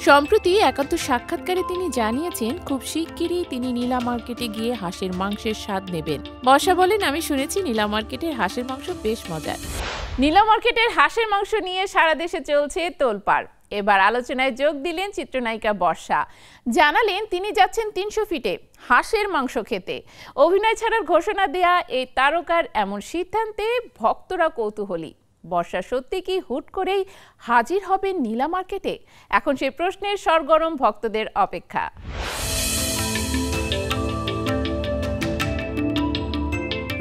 সম্প্রতি একান্ত সাক্ষাৎকারে তিনি জানিয়েছেন খুব শিগগিরই তিনি নীলা মার্কেটে গিয়ে হাঁসের মাংসের স্বাদ নেবেন। বর্ষা বলেন, আমি শুনেছি নীলা মার্কেটের হাঁসের মাংস বেশ মজার। নীলা মার্কেটের হাঁসের মাংস নিয়ে সারা দেশে চলছে তোলপাড়। এবার আলোচনায় যোগ দিলেন চিত্রনায়িকা বর্ষা। জানালেন তিনি যাচ্ছেন ৩০০ ফিটে হাঁসের মাংস খেতে। অভিনয় ছাড়ার ঘোষণা দেয়া এই তারকার এমন সিদ্ধান্তে ভক্তরা কৌতূহলী। বর্ষা সত্যি কি হুট করেই হাজির হবেন নীলা মার্কেটে? এখন সেই প্রশ্নের সরগরম ভক্তদের অপেক্ষা।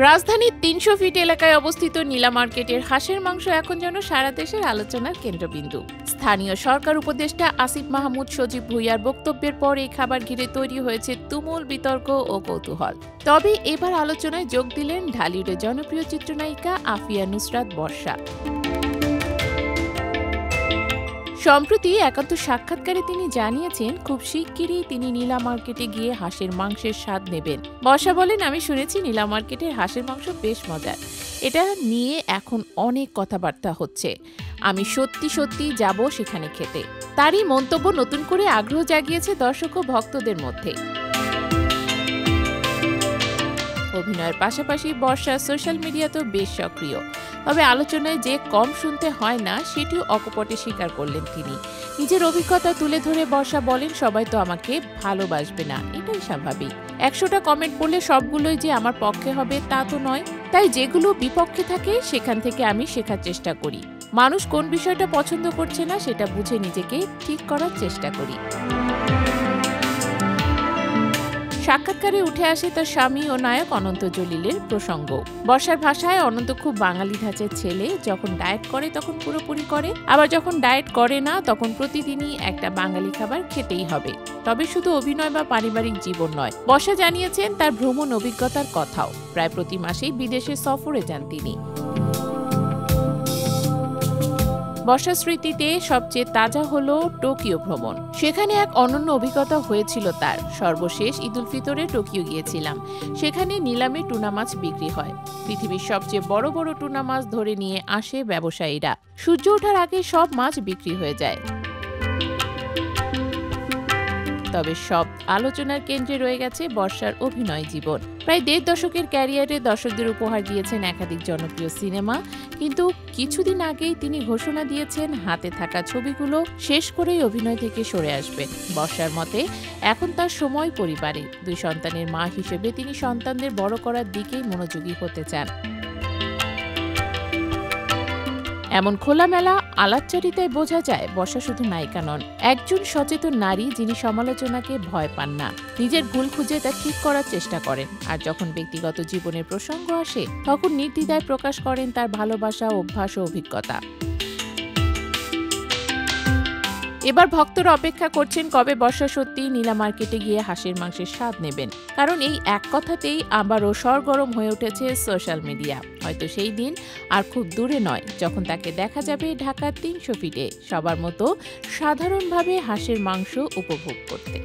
রাজধানীর ৩০০ ফিট এলাকায় অবস্থিত নীলা মার্কেটের হাঁসের মাংস এখন যেন সারা দেশের আলোচনার কেন্দ্রবিন্দু। স্থানীয় সরকার উপদেষ্টা আসিফ মাহমুদ সজীব ভুঁইয়ার বক্তব্যের পর এই খাবার ঘিরে তৈরি হয়েছে তুমুল বিতর্ক ও কৌতূহল। তবে এবার আলোচনায় যোগ দিলেন ঢালিউডের জনপ্রিয় চিত্রনায়িকা আফিয়া নুসরাত বর্ষা। সম্প্রতি একান্ত সাক্ষাৎকারে তিনি জানিয়েছেন খুব শিগগিরই তিনি নীলা মার্কেটে গিয়ে হাঁসের মাংসের স্বাদ নেবেন। বর্ষা বলেন, আমি শুনেছি নীলা মার্কেটের হাঁসের মাংস বেশ মজার। এটা নিয়ে এখন অনেক কথাবার্তা হচ্ছে। আমি সত্যি যাব সেখানে খেতে। তারই মন্তব্য নতুন করে আগ্রহ জাগিয়েছে দর্শক ও ভক্তদের মধ্যে। অভিনয়ের পাশাপাশি বর্ষা সোশ্যাল মিডিয়াতেও বেশ সক্রিয়। তবে আলোচনায় যে কম শুনতে হয় না সেটিও অকপটে স্বীকার করলেন তিনি। নিজের অভিজ্ঞতা তুলে ধরে বর্ষা বলেন, সবাই তো আমাকে ভালোবাসবে না, এটাই স্বাভাবিক। ১০০টা কমেন্ট পড়লে সবগুলোই যে আমার পক্ষে হবে তা তো নয়। তাই যেগুলো বিপক্ষে থাকে সেখান থেকে আমি শেখার চেষ্টা করি। মানুষ কোন বিষয়টা পছন্দ করছে না সেটা বুঝে নিজেকে ঠিক করার চেষ্টা করি। সাক্ষাৎকারে উঠে আসে তার স্বামী ও নায়ক অনন্ত জলিলের প্রসঙ্গ। বর্ষার ভাষায়, অনন্ত খুব বাঙালি ধাঁচের ছেলে। যখন ডায়েট করে তখন পুরোপুরি করে, আবার যখন ডায়েট করে না তখন প্রতিদিনই একটা বাঙালি খাবার খেতেই হবে। তবে শুধু অভিনয় বা পারিবারিক জীবন নয়। বর্ষা জানিয়েছেন তার ভ্রমণ অভিজ্ঞতার কথাও। প্রায় প্রতি মাসেই বিদেশে সফরে যান তিনি। বর্ষার স্মৃতিতে সবচেয়ে তাজা হলো টোকিও ভ্রমণ। সেখানে এক অনন্য অভিজ্ঞতা হয়েছিল তার। সর্বশেষ ঈদুল ফিতরে টোকিও গিয়েছিলাম। সেখানে নিলামে টুনা মাছ বিক্রি হয়। পৃথিবীর সবচেয়ে বড় বড় টুনা মাছ ধরে নিয়ে আসে ব্যবসায়ীরা। সূর্য ওঠার আগে সব মাছ বিক্রি হয়ে যায়। তবে সব আলোচনার কেন্দ্রে রয়ে গেছে বর্ষার অভিনয় জীবন। প্রায় ১.৫ দশকের ক্যারিয়ারে দর্শকদের উপহার দিয়েছেন একাধিক জনপ্রিয় সিনেমা। কিন্তু কিছুদিন আগেই তিনি ঘোষণা দিয়েছেন হাতে থাকা ছবিগুলো শেষ করেই অভিনয় থেকে সরে আসবেন। বর্ষার মতে এখন তার সময় পরিবারে। ২ সন্তানের মা হিসেবে তিনি সন্তানদের বড় করার দিকেই মনোযোগী হতে চান। এমন খোলামেলা আলাপচারিতায় বোঝা যায় বর্ষা শুধু নায়িকা নন, একজন সচেতন নারী যিনি সমালোচনাকে ভয় পান না। নিজের ভুল খুঁজে তা ঠিক করার চেষ্টা করেন। আর যখন ব্যক্তিগত জীবনের প্রসঙ্গ আসে তখন নির্দ্বিধায় প্রকাশ করেন তার ভালোবাসা, অভ্যাস ও অভিজ্ঞতা। এবার ভক্তরা অপেক্ষা করছেন কবে বর্ষা সত্যিই নীলা মার্কেটে গিয়ে হাঁসের মাংসের স্বাদ নেবেন। কারণ এই এক কথাতেই আবারও সরগরম হয়ে উঠেছে সোশ্যাল মিডিয়া। হয়তো সেই দিন আর খুব দূরে নয় যখন তাকে দেখা যাবে ঢাকার ৩০০ ফিটে সবার মতো সাধারণভাবে হাঁসের মাংস উপভোগ করতে।